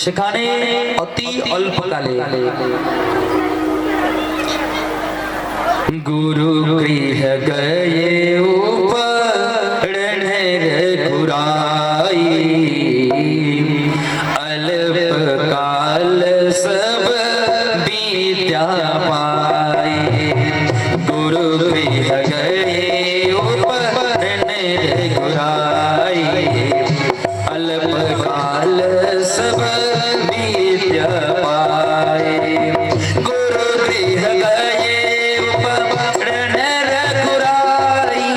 সেখানে অতি অল্পকালে गुरु गृह गए उपरण रघुराई अल्प काल सब विद्या पाई। गुरु गृह गए उपरण रघुराई अल्प काल सब विद्या पाई। गुरु गृह गए उपरण रघुराई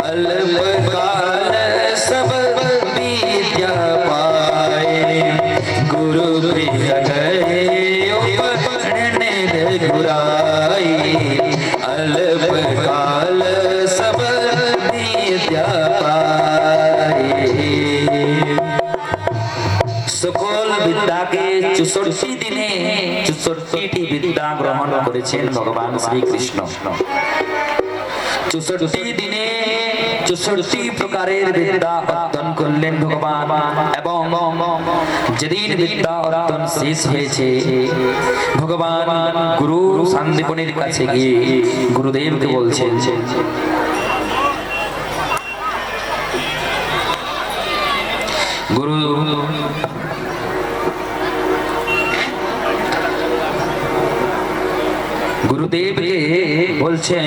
अल्प काल सब विद्या पाए। गुरु गृह गए उपरण रघुराई अल्प काल सब विद्या पाए। সকল বিদ্যাকে 64 দিনে 64টি বিদ্যা গ্রহণ করেছেন ভগবান শ্রীকৃষ্ণ। 64 দিনে 64 প্রকারের বিদ্যা অর্জন করলেন ভগবান। এবং যেদিন বিদ্যা অর্জন শেষ হয়েছে ভগবান গুরু সান্দীপনির কাছে গিয়ে গুরুদেবকে বলছেন, গুরুদেবকে বলছেন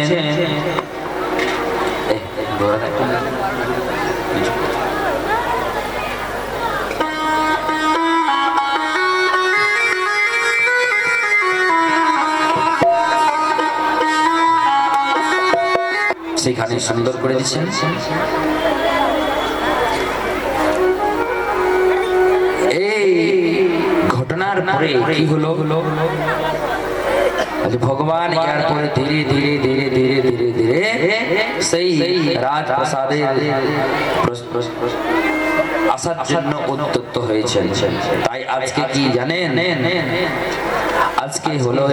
সেখানে সুন্দর করে দিচ্ছেন। এই ঘটনার পরে কি হলো, ভগবান ইয়ার পরে ধীরে ধীরে ধীরে ধীরে ধীরে ধীরে সেই রাজপ্রাসাদে আসার জন্য উদ্যত হয়েছেন। তাই আজকে কি জানেন, আজকে হলো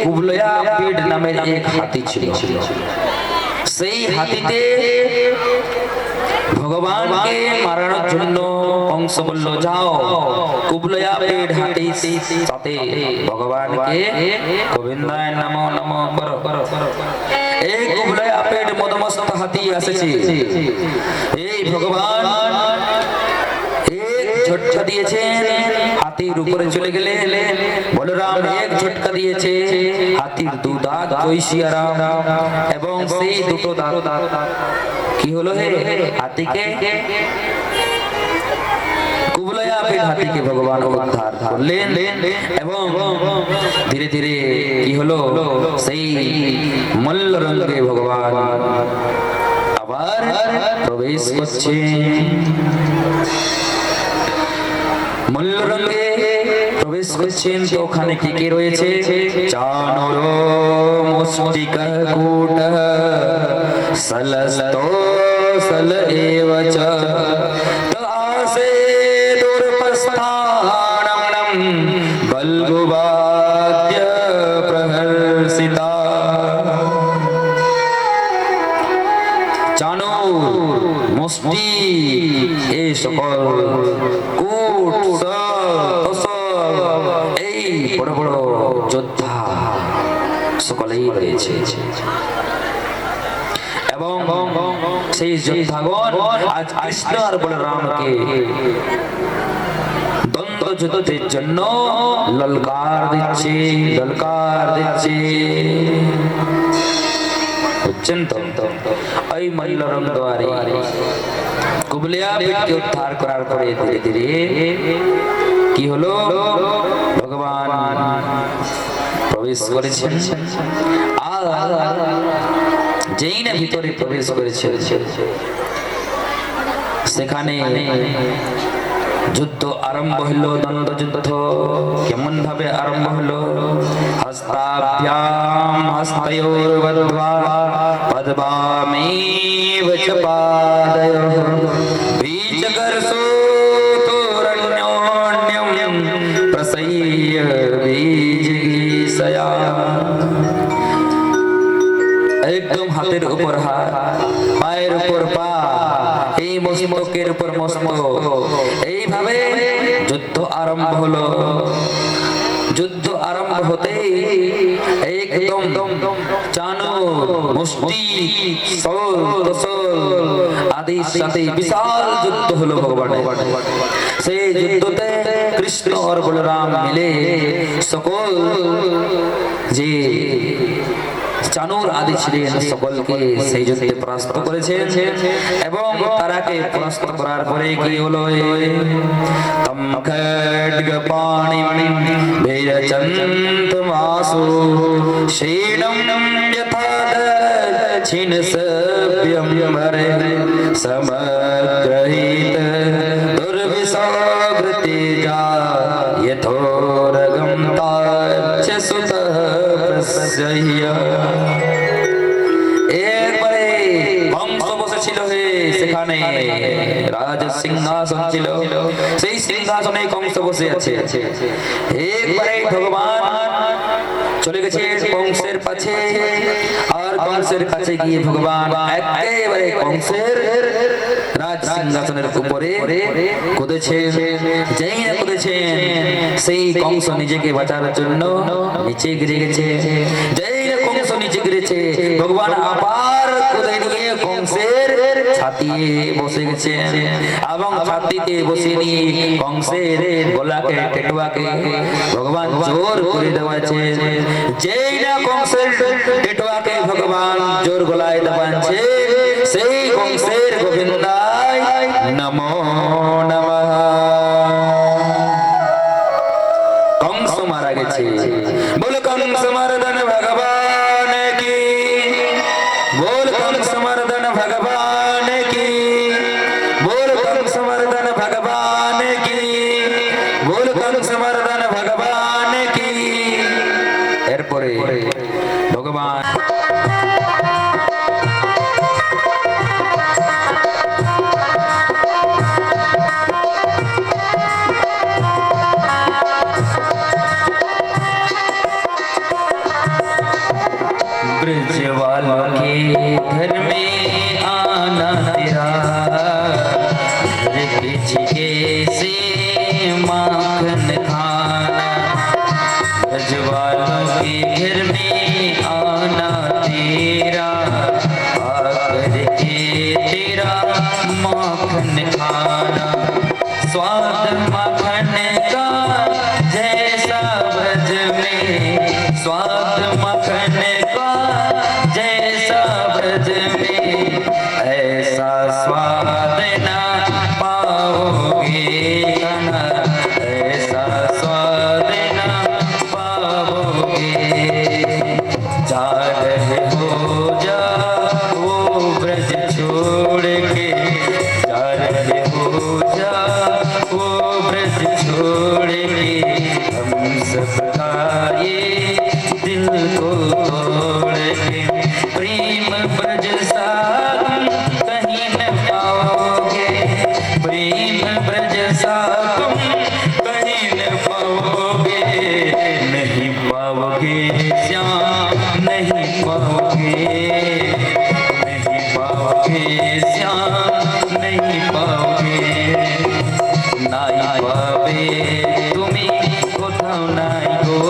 কুবলয়া পেট নামের এক হাতি ছিল। সেই হাতিতে ভগবানকে মারানোর জন্য কংস বলল, যাও কুবলয়া পেট হাতি সাথে ভগবানকে গোবিন্দায় নমো নমো করো। এই কুবলয়া পেট মদমস্ত হাতি এসেছে। এই ভগবান এক ঝটকা দিয়েছেন, হাতির উপরে চলে গেলে বলরাম এক ঝটকা দিয়েছে, হাতির দু দাঁত কৈশিয়ারাম এবং সেই দুটো দাঁত কি হলো, হে হাতিকে কুবলয়া পেট হাতিকে ভগবান উদ্ধার করলেন। এবং ধীরে ধীরে কি হলো, সেই মল্লরঙ্গে ভগবান আবার প্রবেশ করছে। মল্লরঙ্গে প্রবেশ করছেন তো ওখানে কি কি রয়েছে, চানর মুষ্টিকূট সলস্তো সল এবচ তাসে দুর্পস্থানম বলগুবাদ্য প্রহর্ষিতা। চানুর মুষ্টি এই সকল কূট এই বড় বড় যোদ্ধা সকলেই রয়েছে। এবং সেই যোদ্ধাগণ আজ কৃষ্ণ আর বলরামকে দ্বন্দ্ব যুদ্ধের জন্য ললকার দিচ্ছে। বুঝছেন তো, ওই মল্লরঙ্গ দ্বারে কুবলয়া পেটকে উদ্ধার করার পরে ধীরে ধীরে কি হলো, ভগবান প্রবেশ করেছেন। আর যেই না ভিতরে প্রবেশ করেছে সেখানে যুদ্ধ আরম্ভ হলো। দ্বন্দ্ব যুদ্ধ কেমন ভাবে আরম্ভ হলো, হস্তাভ্যাম হস্তয়োর্বদ্ধ্বা পদ্মামেব চ পাদয়োঃ বীজগর্ষো তোরণ্যোন্যম প্রসয়্য বীজগীষয়া। একদম হাতের উপর হাত, পায়ের উপর পা, এই মস্তকের উপর মস্তক। এইভাবে যুদ্ধ আরম্ভ হলো। যুদ্ধ আরম্ভ হতেই একদম চানুর মুষ্টি সল তসল আদির সাথে বিশাল যুদ্ধ হলো ভগবানের। সেই যুদ্ধতে কৃষ্ণ আর বলরাম মিলে সকল যে চানুর আদি ছিলেন সকলকে সেই যুদ্ধে পরাস্ত করেছেন এবং তারাকে পরাস্ত করার পরে কি হলো, তম খड्ग পাণি ভীরচন্ত মাসু শীলম যথা দক্ষিণ সভ্যম ভরে সমগ্রহিত দুর্বিষাবৃতি যা यथोरगम ताच्छ सुत प्रसह्य। একবারে কংস বসেছিল সেখানে, রাজ সিংহাসন ছিল, সেই সিংহাসনে কংস বসে আছে। একবারে ভগবান চলে গেছে কংসের কাছে, আর কংসের কাছে গিয়ে ভগবান একেবারে কংসের রাজ সিংহাসনের উপরে কুদেছেন। যেই না কুদেছেন সেই কংস নিজেকে বাঁচার জন্য নিচে গিরে গেছে। যেই না কংস নিচে গিরেছে ভগবান আবার কুদে নিয়ে কংসের ছাতিয়ে বসে গেছে এবং ছাতিতে বসে নিয়ে কংসের গলাকে টেটুয়াকে ভগবান জোর করে দেওয়াছে। যেই না কংসের টেটুয়াকে ভগবান জোর গলায় দেওয়াছে, সেই কংসের গোবিন্দায় নমো নমঃ। কংস মারা গেছে। বল কংস মর্দন ভগবান কি, বল কংস মর্দন ভগবান কি, বল কংস মর্দন ভগবান কি, বল কংস মর্দন ভগবান কি। এরপরে ভগবান ब्रज वालों के घर में आना तेरा, के से माखन खाना। ब्रज वालों के घर में आना तेरा, आकर के तेरा माखन खाना। स्वाद माखन का जैसा ब्रज में, स्वाद माखन का जैसा ब्रज में, ऐसा स्वाद ना पाओगे कना, ऐसा स्वाद ना पाओगे। जा रहे हो जाओ ब्रज छोड़ के, जा रहे हो जाओ ब्रज छोड़ के, हम सब का ये दिल को तोड़ के। प्रेम ब्रज सा तुम कहीं न पाओगे, प्रेम ब्रज सा तुम कहीं न पाओगे। नहीं पाओगे श्याम, नहीं पाओगे, नहीं पाओगे श्याम, नहीं पाओगे। নাই পাবে তুমি কোথাও নাই গো,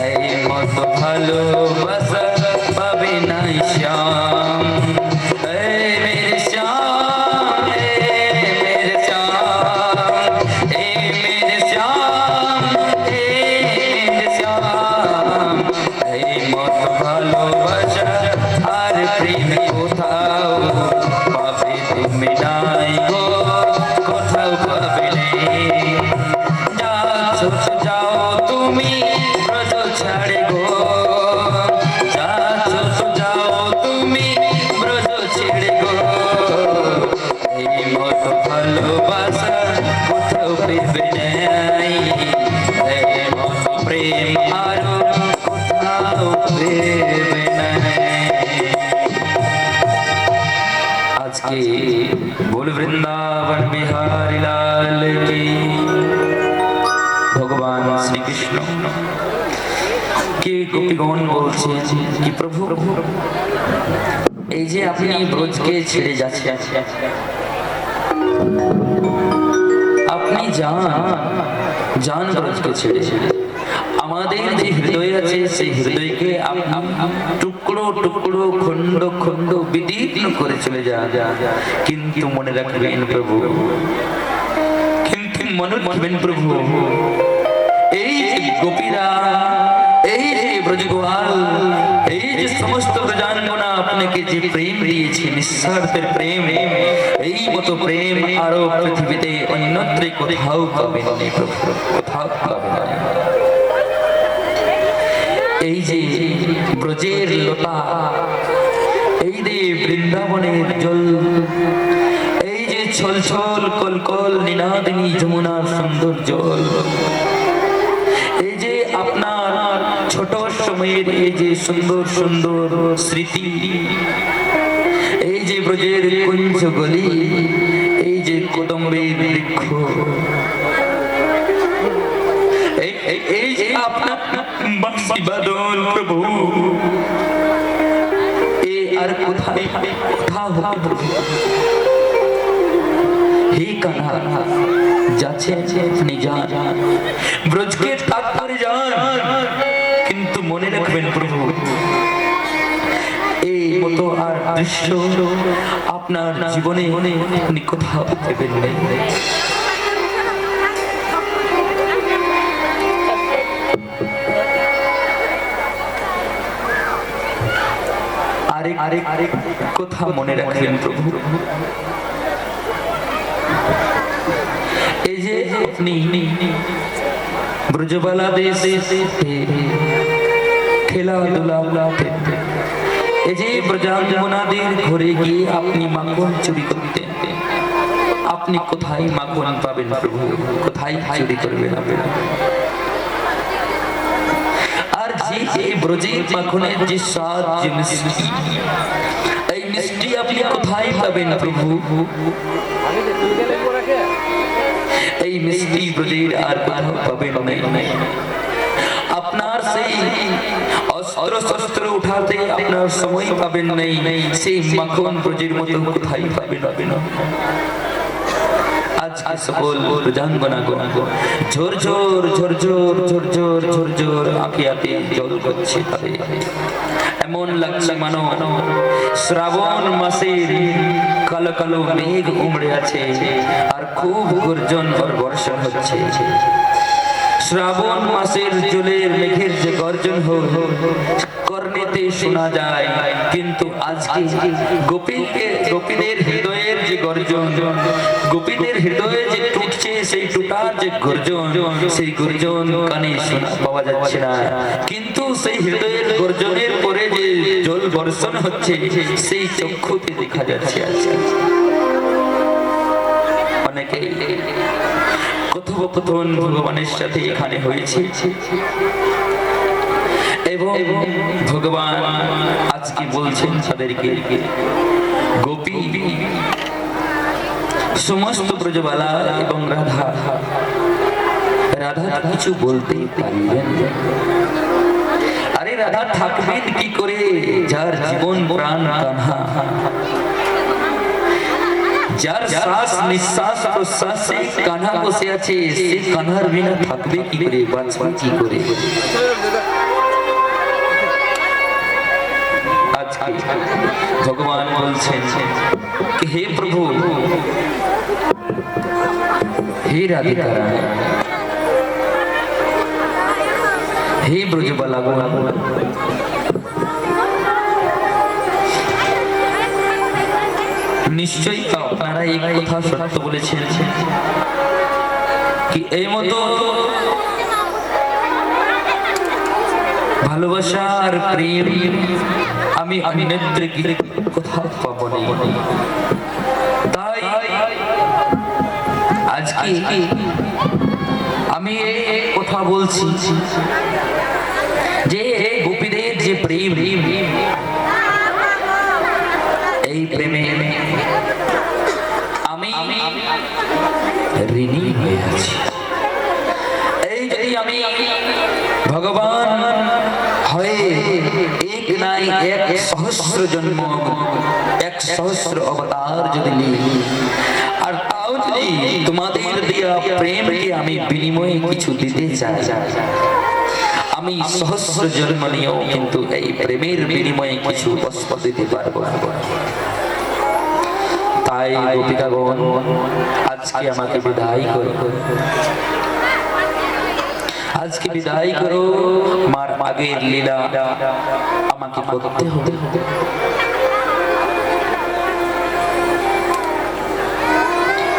এই মত ভালোবাসা পাবে নাই শ্যাম। এই মেরে শ্যাম, এই মেরে শ্যাম, এই মেরে শ্যাম, এই মেরে শ্যাম। এই মত ভালোবাসা আর প্রেম কোথাও পাবে তুমি নাই গো, কোথাও পাবে নেই। যাও তুমি ব্রজ ছাড়ে গো, যাও তুমি ব্রজ ছেড়ে গো। এই মত ভালোবাসা কোথাও পেবে নাই, এই মত প্রেম আরো কোথাও পেবে নাই। আজকে बोल वृंदावन बिहारी लाल की। भगवान श्री कृष्ण के गोपीगण बोलছে কি প্রভু এই যে আপনি ব্রজকে ছেড়ে যাচ্ছেন, আপনি যান ব্রজকে ছেড়ে। আমাদের যে হৃদয় আছে সেই হৃদয়কে আপনি টুকরো টুকরো খণ্ড খণ্ড বিদীর্ণ করে চলে যান। কিন্তু মনে রাখবেন প্রভু, কিন্তু মনে রাখবেন প্রভু, এই যে গোপীরা, এই যে ব্রজগোয়াল, এই যে সমস্ত ব্রজাঙ্গনা আপনাকে যে প্রেম দিয়েছে, নিঃস্বার্থের প্রেম, এই মতো প্রেম আরো পৃথিবীতে অন্যত্র কোথাও পাবেন না প্রভু, কোথাও পাবেন না। এই যে ব্রজের লতা, এই যে বৃন্দাবনের জল, এই যে ছল ছল কলকল নিনাদিনী যমুনার সুন্দর জল, এই যে আপনার ছোট সময়ের এই যে সুন্দর সুন্দর স্মৃতি, এই যে ব্রজের কুঞ্জ গলি, এই যে কদম্বের বৃক্ষ, এই যে আপনার বাঁশি বাদল প্রভু, এ আর কোথায় কোথাও হবে হে কান্হা, যাচ্ছে আপনি যান, ব্রজকে ত্যাগ করে যান, কিন্তু মনে রাখবেন প্রভু, এই মতো আর দৃশ্য আপনার জীবনে আপনি কোথাও পাবেন না। আরেক কথা মনে রাখবেন প্রভু, এই যে আপনি ব্রজবালা দেশে খেলাধুলা, এই যে ব্রজাঙ্গনাদের ঘরে গিয়ে আপনি মাখন চুরি করতেন, আপনি কোথায় মাখন পাবেন প্রভু, কোথায় চুরি করবেন আপনি? আর যে ব্রজের মাখনের যে স্বাদ, যে মিষ্টি, এই মিষ্টি আপনি কোথায় পাবেন প্রভু? এই মিষ্টি ব্রজের আর কোথাও পাবেন না। আপনার সেই অস্ত্র শস্ত্র উঠাতে আপনার সময় পাবেন নাই, সেই মাখন ব্রজের মতো কোথায় পাবেন না। আজ সকল ব্রজাঙ্গনাগণ ঝোর ঝোর ঝোর ঝোর ঝোর ঝোর ঝোর ঝোর আঁকিয়াতে জল করছে তাদের, এমন লাগছে মানো শ্রাবণ মাসের কালো কালো মেঘ উমড়ে আছে আর খুব গর্জন আর বর্ষণ হচ্ছে। শ্রাবণ মাসের জলের মেঘের যে গর্জন কর্ণেতে শোনা যায়, কিন্তু আজকে গোপীদের হৃদয়ের যে গর্জন, গোপীদের হৃদয়ে যে টুটছে সেই টুটার যে গর্জন, সেই গর্জন কানে শোনা পাওয়া যাচ্ছে না। কিন্তু সেই হৃদয়ের গর্জনের পরে যে জল বর্ষণ হচ্ছে সেই চক্ষুতে দেখা যাচ্ছে। অনেকে কথোপকথন ভগবানের সাথে এখানে হয়েছে এবং ভগবান আজকে বলছেন তাদেরকে, গোপী সমস্ত ব্রজবালা এবং রাধা কিছু বলতে পারবেন। আরে রাধা থাকবেন কি করে যার জীবন প্রাণ কান্হা, যার শ্বাস নিঃশ্বাস প্রশ্বাসে কান্হা বসে আছে, সে কান্হার বিনা থাকবে কি করে, বাঁচবে কি করে? আজকে ভগবান বলছেন হে প্রভু, হে রাধিকা, হে ব্রজবালা, নিশ্চয়ই আপনারা এই কথা সত্য বলেছেন কি এই মতো ভালোবাসা আর প্রেম আমি অন্যত্র কোথাও পাবো না। তাই আজকে আমি এই কথা বলছি যে গোপীদের যে প্রেম, এই প্রেমে আমি ঋণী হয়ে আছি। এই যদি আমি ভগবান হয়ে এক না তুলনায় 1,000 জন্ম 1,000 অবতার যদি নিই, আর তাও যদি তোমাদের দেয়া প্রেমকে আমি বিনিময়ে কিছু দিতে চাই, আমি 1,000 জন্ম নিয়েও কিন্তু এই প্রেমের বিনিময়ে কিছু বস্তু দিতে পারবো না। তাই গোপিকাগণ আজকে আমাকে বিদায় করো, আজকে বিদায় করো। মার আগের লীলা আমাকে করতে হবে।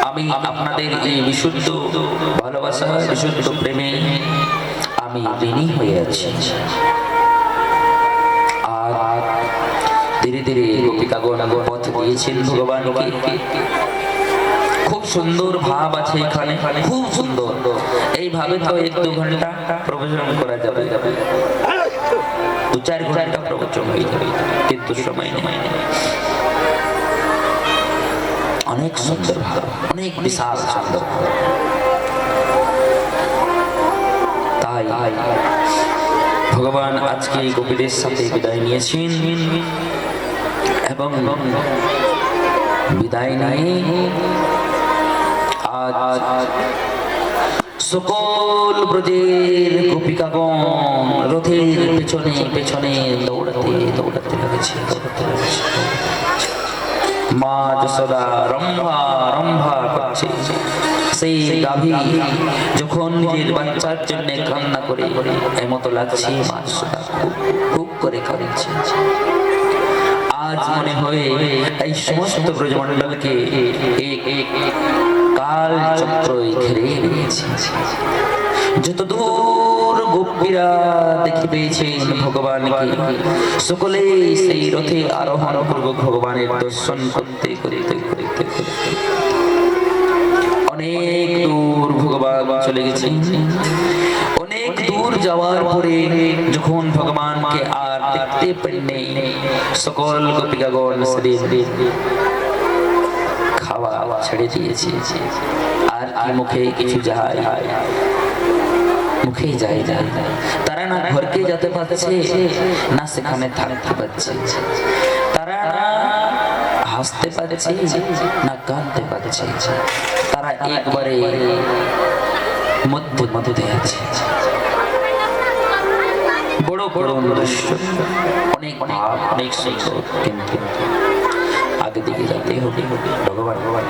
আমি আপনাদের এই বিশুদ্ধ ভালোবাসা, বিশুদ্ধ প্রেমে আমি ঋণী হয়ে আছি। আর ধীরে ধীরে গোপিকাগণ পথ দিয়েছেন ভগবানকে। খুব সুন্দর ভাব আছে এখানে, খুব সুন্দর। এইভাবে তো 1-2 ঘন্টা প্রবচন করা যাবে, 2-4 ঘন্টা প্রবচন হয়ে যাবে, কিন্তু সময় নেই। অনেক সুন্দর ভাব, অনেক বিশাল সুন্দর। তাই ভগবান আজকে গোপীদের সাথে বিদায় নিয়েছেন এবং বিদায় নিয়ে আজ সকল ব্রজের গোপিকাগণ রথের পেছনে পেছনে দৌড়াতে দৌড়াতে লেগেছে। মা যশোদা রম্ভা রম্ভা করছে। সেই গাভী যখন নিজের বাচ্চার জন্য কান্না করে, এমতো লাগছে মা যশোদা খুব করে কাঁদছে। আজ মনে হয় এই সমস্ত ব্রজমণ্ডলকে এক কাল চক্র ঘিরে নিয়েছে। যত দূর গোপীরা দেখি পেয়েছেন ভগবানকে, সকলে সেই রথে আরোহণ পূর্বক ভগবানের দর্শন করতে করতে করতে করতে অনেক দূর ভগবান চলে গেছেন। অনেক দূর যাওয়ার পরে যখন ভগবানকে আর দেখতে পাননি, সকল গোপিকাগণ সেদিন খাওয়া ছেড়ে দিয়েছে। আর কি মুখে কিছু যায়, মুখে যায় যায়। তারা না ঘরকে যেতে পারছে, না সেখানে থাকতে পারছে। তারা না হাসতে পারছে, না কাঁদতে পারছে। তারা একবারে মধ্যে মধ্যে আছে। বড় বড় দৃশ্য, অনেক ভাব, অনেক সুন্দর, কিন্তু আগে দিকে যেতে হবে। ভগবান ভগবান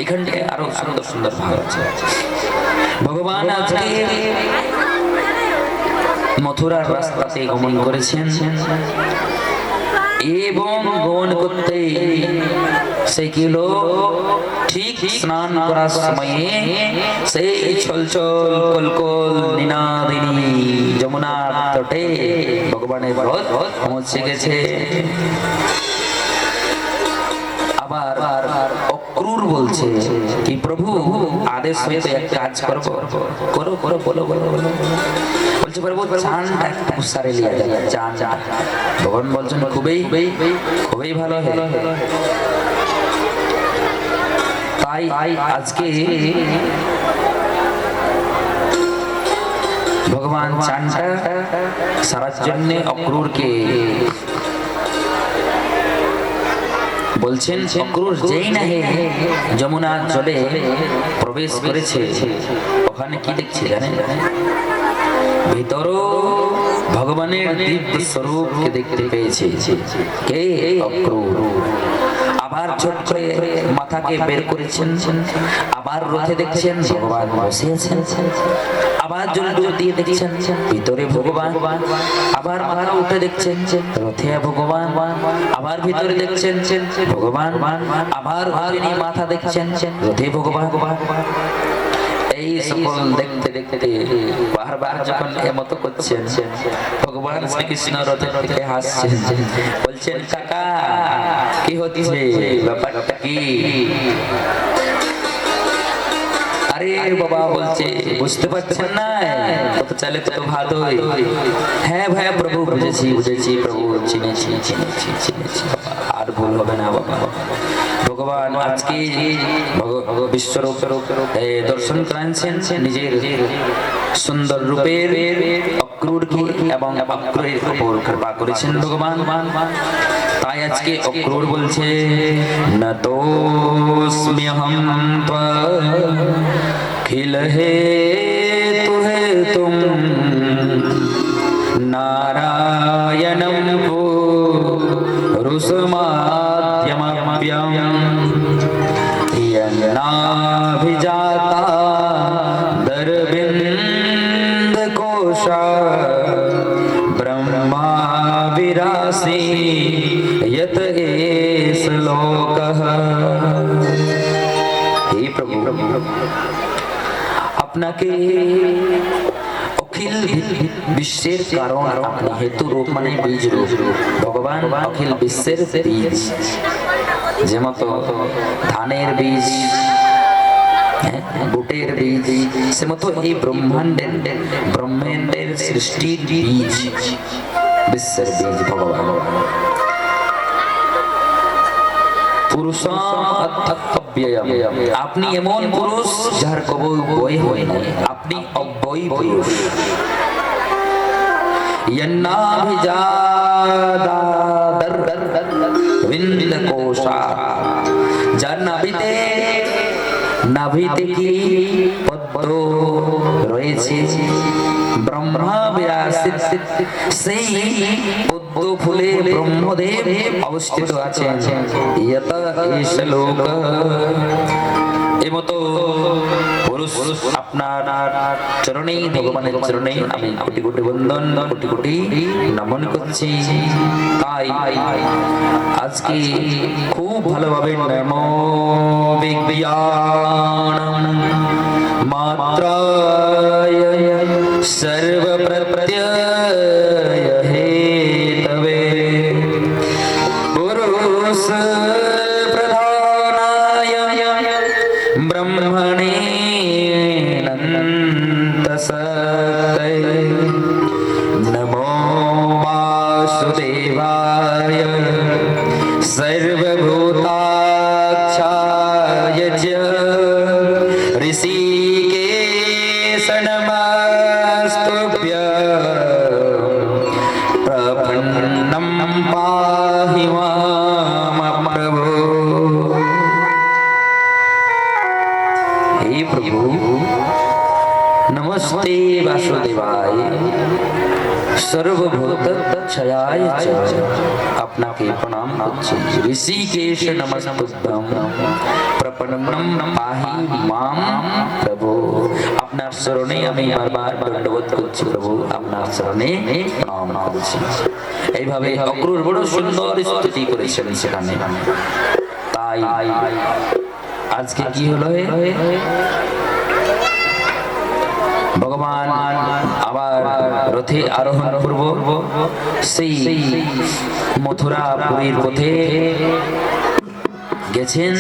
এখান থেকে আরো সুন্দর সুন্দর ভাব আছে। ভগবান আজকে মথুরার রাস্তাতে গমন করেছেন এবং গমন করতে সে কিলো ঠিক স্নান করার সময়ে সেই ছলছল কলকল নিনাদিনী যমুনার তটে ভগবানের রথ পৌঁছে গেছে। আবার অক্রূর বলছে কি, প্রভু আদেশ হইতে এক কাজ করবো, করো করো, বলো বলো বলো। বলছে প্রভু চানটা একটু সারে লিয়া যাবে, চান চান। ভগবান বলছেন খুবই খুবই ভালো হয়। তাই আজকে ভগবান চানটা সারার জন্য অক্রূরকে বলছেন। অক্রূর যেই না যমুনার জলে প্রবেশ করেছে, ওখানে কি দেখছে জানেন? ভিতরও ভগবানের দিব্য স্বরূপকে দেখতে পেয়েছে। কে? অক্রূর। আবার ছোট করে মাথাকে বের করেছেন, আবার রথে দেখছেন ভগবান বসে আছেন। আবার জল ডুব দিয়ে দেখছেন ভিতরে ভগবান। আবার মাথা উঠে দেখছেন রথে ভগবান। আবার ভিতরে দেখছেন ভগবান। আবার মাথা দেখছেন রথে ভগবান। এই সকল দেখতে দেখতে বারবার যখন এমত করছেন, ভগবান শ্রীকৃষ্ণ রথের থেকে হাসছেন, বলছেন কাকা কি হচ্ছে, ব্যাপারটা কি? আরে বাবা বলছে বুঝতে পারছেন না, কত চালে কত ভাত হয়। হ্যাঁ ভাইয়া প্রভু বুঝেছি বুঝেছি প্রভু, চিনেছি চিনেছি চিনেছি, আর ভুল হবে না বাবা। ভগবান আজকে বিশ্বরূপ দর্শন করাচ্ছেন নিজের সুন্দর রূপের। অক্রূরকে এবং অক্রূরের উপর কৃপা করেছেন ভগবান। তাই আজকে অক্রূর বলছে না তোস্ম্যহম খিল হে তুহে তুম নারায়ণম পুরুষমাদ্যমপ্যম यन्नाभिजाता दरविन्द कोशा ब्रह्मा विरासी यत एष लोकः। हे प्रभु, আপনাকে অখিল বিশ্বের কারণ আপনি, হেতু রূপ মানে বীজ রূপ, ভগবান অখিল বিশ্বের বীজ। যেমতো ধানের বীজ, বুটের বীজ, সেমতো এই ব্রহ্মাণ্ডের সৃষ্টির বীজ, বিশ্বের বীজ ভগবান। আপনি এমন পুরুষ যার কবু বই হয় নাই, আপনি অব্যয়ী পুরুষ। যার নাভিতে কি পদ্ম রয়েছে, ব্রহ্মা বিরাসিত, সেই পদ্ম ফুলে ব্রহ্মদেব অবস্থিত আছেন। ইয়ত এষ লোক, এমতো পুরুষ আপনার চরণেই, ভগবানের চরণেই আমি কোটি কোটি বন্দন, কোটি কোটি নমন করছি। তাই আজকে খুব ভালোভাবে নমো বিজ্ঞানম মাত্রায় সর্বপ্রত্যয় হেতবে পুরুষ প্রধানায় ব্রহ্মণে নন্তসতয়ে নমো वासुदेवाय सर्वभूताक्षाय च ऋषिकेश नमस्तुभ्यं प्रपन्नं पाहि मां प्रभो। हे प्रभु, नमस्ते वासुदेवाय सर्वभूत क्षयाय च, আপনাকে প্রণাম করছি। ঋষিকেশ নমস্তুভ্যং প্রপন্নম পাহি মাম প্রভু। আপনার শরণে আমি বারবার দণ্ডবোধ করছি প্রভু, আপনার শরণে প্রণাম করছি। এইভাবে অক্রূর বড় সুন্দর স্তুতি করেছেন সেখানে। তাই আজকে কি হলো, ভগবান আবার রথে আরোহণ পূর্বক সেই মথুরাপুরীর পথে গেছেন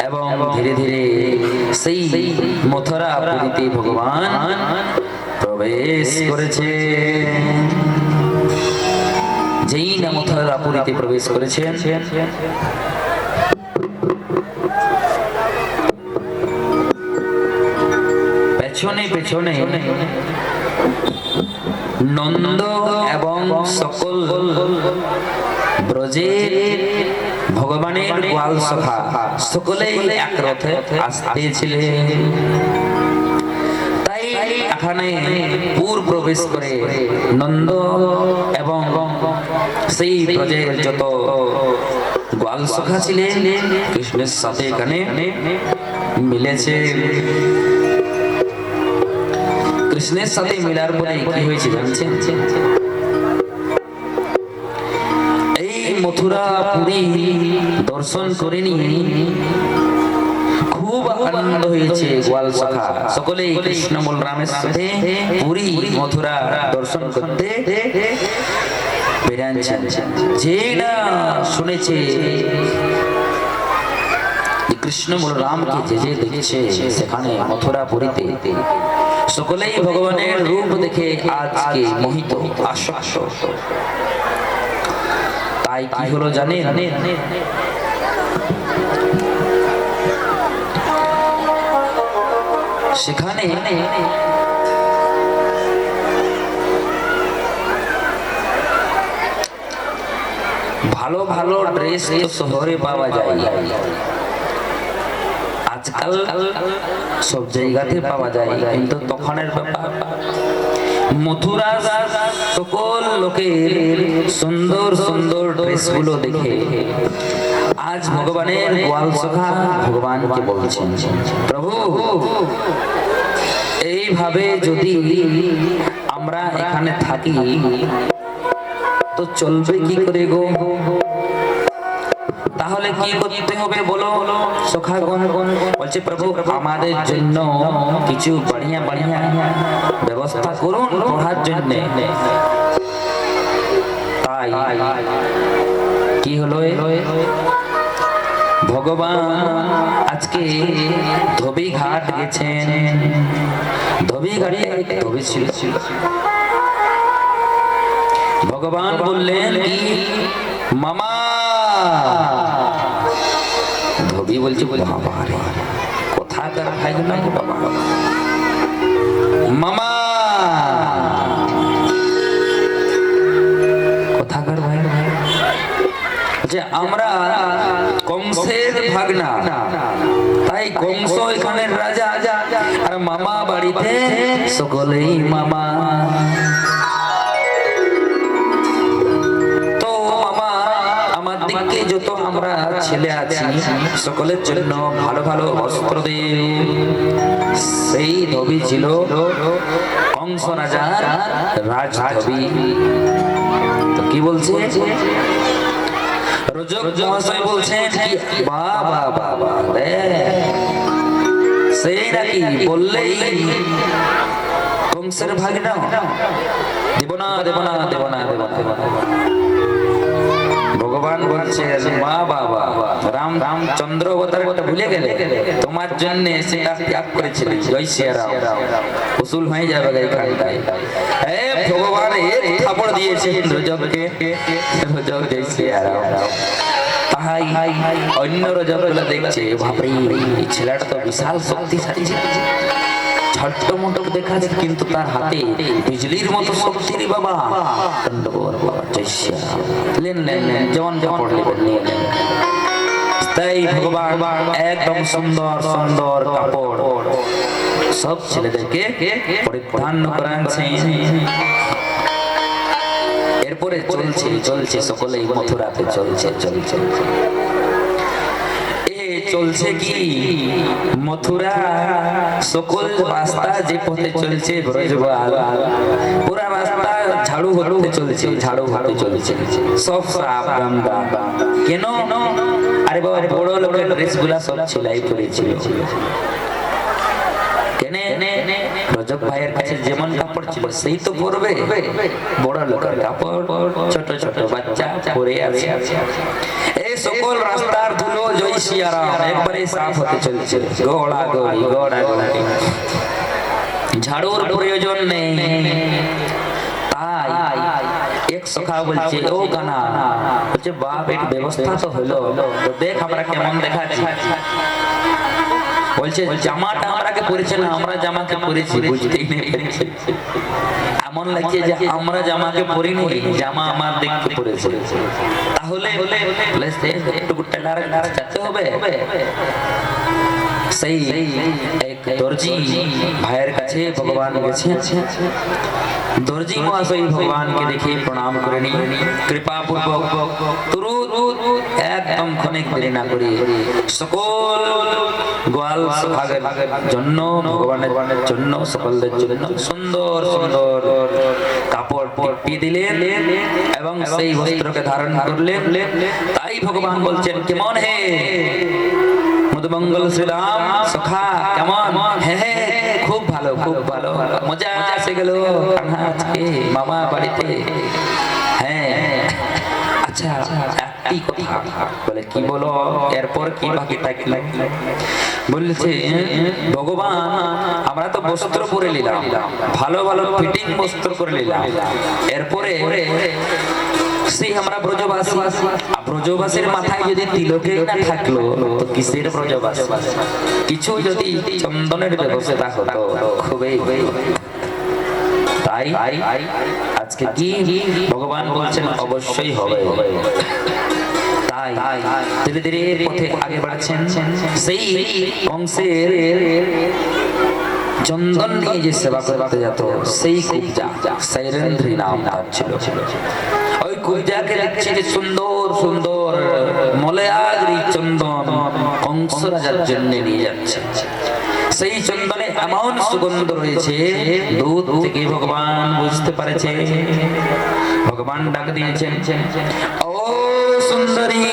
এবং ধীরে ধীরে সেই মথুরাপুরীতে ভগবান প্রবেশ করেছে। যেই না মথুরাপুরীতে প্রবেশ করেছেন, পেছনে পেছনে নন্দ এবং সকল ব্রজের ভগবানের গোয়াল সখা সকলেই এক রথে আসতেছিলেন। তাই এখানে পুর প্রবেশ করে নন্দ এবং সেই ব্রজের যত গোয়াল সখা ছিলেন কৃষ্ণের সাথে এখানে মিলেছে। কৃষ্ণের সাথে মিলার পরে কি হয়েছে জানছেন? এই মথুরাপুরী দর্শন করে নিয়ে খুব আনন্দ হয়েছে গোয়াল সখা সকলেই কৃষ্ণ বলরামের সাথে পুরী মথুরা দর্শন করতে বেরিয়েছেন। যে না শুনেছে কৃষ্ণ বলরামকে যে যে দেখছে সেখানে মথুরাপুরীতে, সকলেই ভগবানের রূপ দেখে আজকে মোহিত আসক্ত। তাই কি হলো জানেন? সেখানে ভালো ভালো ড্রেস তো শহরে পাওয়া যায়, আজকাল সব জায়গাতে পাওয়া যায়, কিন্তু তখনের ব্যাপার মথুরা সকল লোকের সুন্দর সুন্দর ড্রেস গুলো দেখে আজ ভগবানের গোয়াল সখা ভগবানকে বলছেন, প্রভু এইভাবে যদি আমরা এখানে থাকি তো চলবে কি করে গো? তাহলে কি করতে হবে বলো সখাগণ? বলছে প্রভু আমাদের জন্য কিছু বাড়িয়া বাড়িয়া ব্যবস্থা করুন পড়ার জন্য। তাই কি হলো, ভগবান আজকে ধোবি ঘাট গেছেন। ধোবি ঘাটে ধোবি ছিল, ভগবান বললেন কি মামা। ধোবি বলছে বাবা রে কোথাকার ভাই না বাবা, মামা কোথাকার ভাই? যে আমরা কংসের ভাগনা, তাই কংস এখানে রাজা, আর মামা বাড়িতে সকলেই মামা। যত আমরা ছেলে আছি সকলের জন্য ভালো ভালো বস্ত্র দিয়ে সেই নবী ছিল কংস রাজার রাজধবি। তো কি বলছে রজক মহাশয় বলছেন কি বাবা বাবা রে, সেই নাকি বললেই কংসের ভাগনা দেব না দেব না দেব না দেব না। ভগবান বলছে মা বাবা রামচন্দ্র অবতারটা ভুলে গেলে, তোমার জন্য সেটা ত্যাগ করেছিলেন, জয় শ্রীরাম। উসুল হয়ে যাবে এইখানটায়। ভগবান এক থাপড় দিয়েছে রজবকে, রজব জয় শ্রীরাম। তাই অন্য রজবগুলো দেখছে বাপরে এই ছেলেটা তো বিশাল শক্তিশালী, ছোট্ট মোটক দেখা যায় কিন্তু তার হাতে বিজলির মতো শক্তি রে বাবা। যেমন তাই ভগবান একদম সুন্দর সুন্দর কাপড় সব ছেলেদেরকে পরিধান করাচ্ছেন। এরপরে চলছে চলছে সকলেই মথুরাতে চলছে চলছে চলছে কি মথুরা সকল রাস্তা যে পথে চলছে ব্রজবাল, পুরা রাস্তা ঝাড়ু হতে চলছে, ঝাড়ু হতে চলছে, সব সাপ গঙ্গা। কেন? আরে বাবা বড় লোকের ড্রেস গুলা সব ছেলাই পড়েছিল। রজব ভাইয়ের কাছে যেমন কাপড় ছিল সেই তো পরবে, বড় লোকের কাপড় ছোট ছোট বাচ্চা পরে আছে। এই সকল রাস্তার ধুলো জয় সিয়ারাম একবারে সাফ হতে চলছে, গোড়া গড়ি গোড়া গড়ি, ঝাড়ুর প্রয়োজন নেই। তাই এক সখা বলছে ও কানা, বলছে বাপ এর ব্যবস্থা তো হলো, তো দেখ আমরা কেমন দেখাচ্ছি। বলছে জামাটা আমরাকে পরেছে না, আমরা জামাকে পরেছি, বুঝতেই নেই পেরেছি। এমন লাগছে যে আমরা জামাকে পরিনি, জামা আমার দেখতে পড়েছে। তাহলে একটু টেলার যেতে হবে। সেই এক দর্জি ভাইয়ের কাছে ভগবান গেছে। দর্জি মহাশয় ভগবানকে দেখে প্রণাম করে নি, কৃপা পূর্বক তুরুত একদম ক্ষণিক দেরি না করে সকল গোয়াল সখাগের জন্য, ভগবানের জন্য, সকলদের জন্য সুন্দর সুন্দর কাপড় পরিয়ে দিলেন এবং সেই বস্ত্রকে ধারণ করলেন। তাই ভগবান বলছেন কেমন হে মধুমঙ্গল শ্রীরাম সখা, কেমন? হ্যাঁ খুব ভালো খুব ভালো, মজা এসে গেল আজকে মামা বাড়িতে। হ্যাঁ আচ্ছা একটি কথা বলে কি বলো, এরপর কি বাকি থাকলো? বলছে ভগবান আমরা তো বস্ত্র পরে নিলাম, ভালো ভালো ফিটিং বস্ত্র করে নিলাম, এরপরে সেই আমরা ব্রজবাসী, ব্রজবাসীর মাথায় যদি তিলকে না থাকলো তো কিসের ব্রজবাসী? কিছু যদি চন্দনের ব্যবস্থা হতো খুবই। তাই আজকে কি ভগবান বলছেন অবশ্যই হবে। তাই ধীরে ধীরে পথে আগে বাড়ছেন। সেই কংসের চন্দন নিয়ে যে সেবা করতে যেত সেই কুবজা, শৈলেন্দ্রী নাম তার ছিল। ওই কুবজাকে দেখছে যে সুন্দর সুন্দর মলয়াগরি চন্দন কংস রাজার জন্য নিয়ে যাচ্ছে। সেই চন্দনে এমন সুগন্ধ রয়েছে, দূর থেকে ভগবান বুঝতে পারেছে। ভগবান ডাক দিয়েছেন, ও সুন্দরী,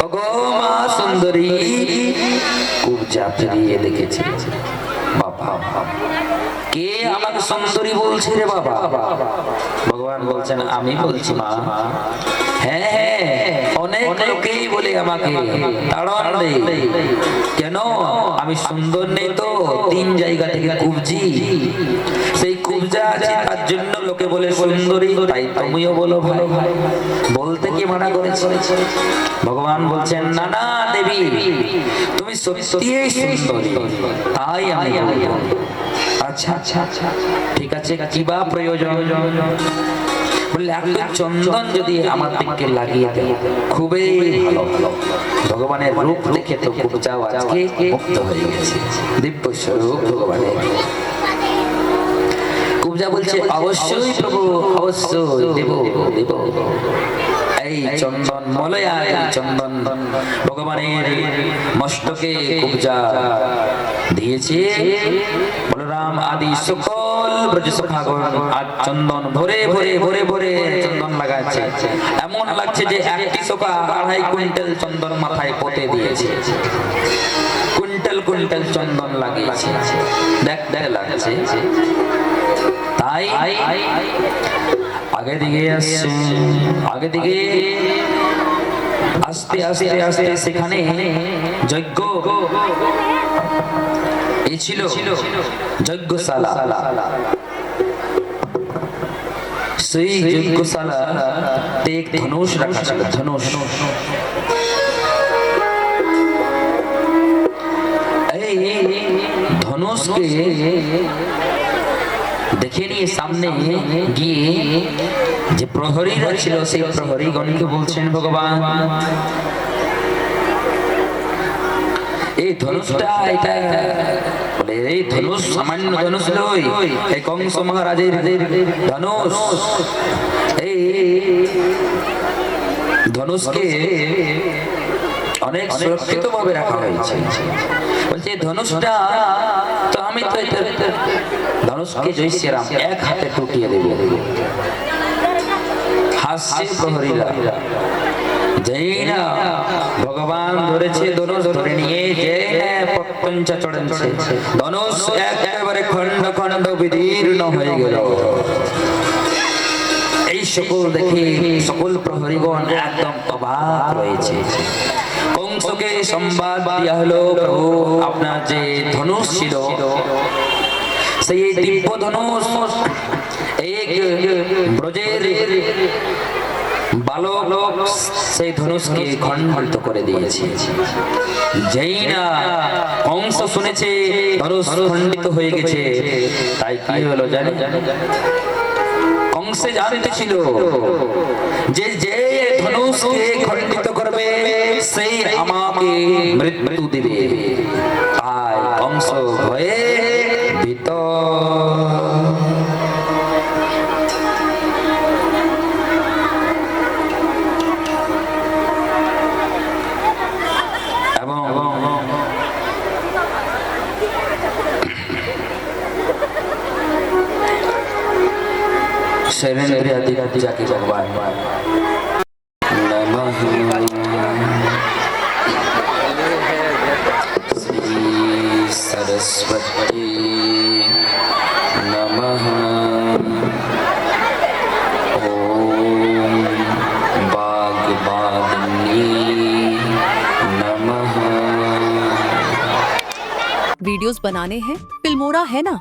ওগো মা সুন্দরী। কুবজা ফিরিয়ে দেখেছে, বাবা কে আমাকে সুন্দরী বলছে রে বাবা? ভগবান বলছেন, আমি বলছি মা। হ্যাঁ হ্যাঁ, অনেক লোকেই বলে আমাকে তাড়ন দে। কেন? আমি সুন্দর নেই তো, 3 জায়গা থেকে কুবজি। সেই কুবজা আছে তার জন্য লোকে বলে সুন্দরী। তাই তুমিও বলো ভাই, বলতে কি মানা করেছে? ভগবান বলছেন, না না দেবী, তুমি সত্যিই সুন্দরী, তাই আমি বলবো। আচ্ছা আচ্ছা আচ্ছা, ঠিক আছে, কি বা প্রয়োজন? বললে একটু চন্দন যদি আমার দিকে লাগিয়ে দেয় খুবই ভালো। ভগবানের রূপ দেখে তো কুবজাও আজকে মুক্ত হয়ে গেছে, দিব্য স্বরূপ ভগবানের। কুবজা বলছে, অবশ্যই প্রভু, অবশ্যই দেব দেব। এই চন্দন মলয়া, এই চন্দন ভগবানের মস্তকে কুবজা দিয়েছে। বলরাম আদি সকল ব্রজসখাগণ আর চন্দন ভরে ভরে ভরে ভরে চন্দন লাগাচ্ছে। এমন লাগছে যে একটি সখা 2.5 কুইন্টাল চন্দন মাথায় পোতে দিয়েছে। কুইন্টাল কুইন্টাল চন্দন লাগিয়েছে, দেখ দেখ লাগছে। তাই আগে দিকে আসছে, আগে দিকে আস্তে আস্তে আস্তে সেখানে যজ্ঞ ছিল, যজ্ঞশালা। সেই যজ্ঞশালাতে এক ধনুষ রাখা ছিল, ধনুষ। এই ধনুষকে দেখে নিয়ে সামনে গিয়ে যে প্রহরীরা ছিল সেই প্রহরীগণকে বলছেন ভগবান, এই ধনুষটা, এটা বলে এই ধনুষ সামান্য ধনুষ নয়, এই কংস মহারাজের ধনুষ। এই ধনুষকে অনেক সুরক্ষিত ভাবে রাখা হয়েছে। বলছে ধনুষটা তো আমি তো ধনুষকে জয় শ্রীরাম এক হাতে টুটিয়ে দেব। হাসছে প্রহরীরা। যেই না ভগবান ধরেছে ধনুষ, ধরে নিয়ে যে পতঞ্চা চড়েছে, ধনুষ একেবারে খন্ড খন্ড বিদীর্ণ হয়ে গেল। এই সকল দেখে সকল প্রহরীগণ একদম অবাক রয়েছে। কংসকে সংবাদ দেয়া হলো, প্রভু আপনার যে ধনুষ ছিল সেই দিব্য ধনুষ এক ব্রজের বালক সেই ধনুষকে খণ্ডিত করে দিয়েছে। যেই না কংস শুনেছে ধনুষ খণ্ডিত হয়ে গেছে, তাই কি হলো জানে? কংসে জানতে ছিল যে যে ধনুষকে খণ্ডিত করবে সেই আমাকে মৃত্যু দিবে। তাই কংস ভয়ে ভীত। शैलेंद्र आदि जाके भगवान नमः श्री सरस्वती नमः ओम वाग्वादिनी नमः। वीडियोस बनाने हैं फिल्मोरा है ना,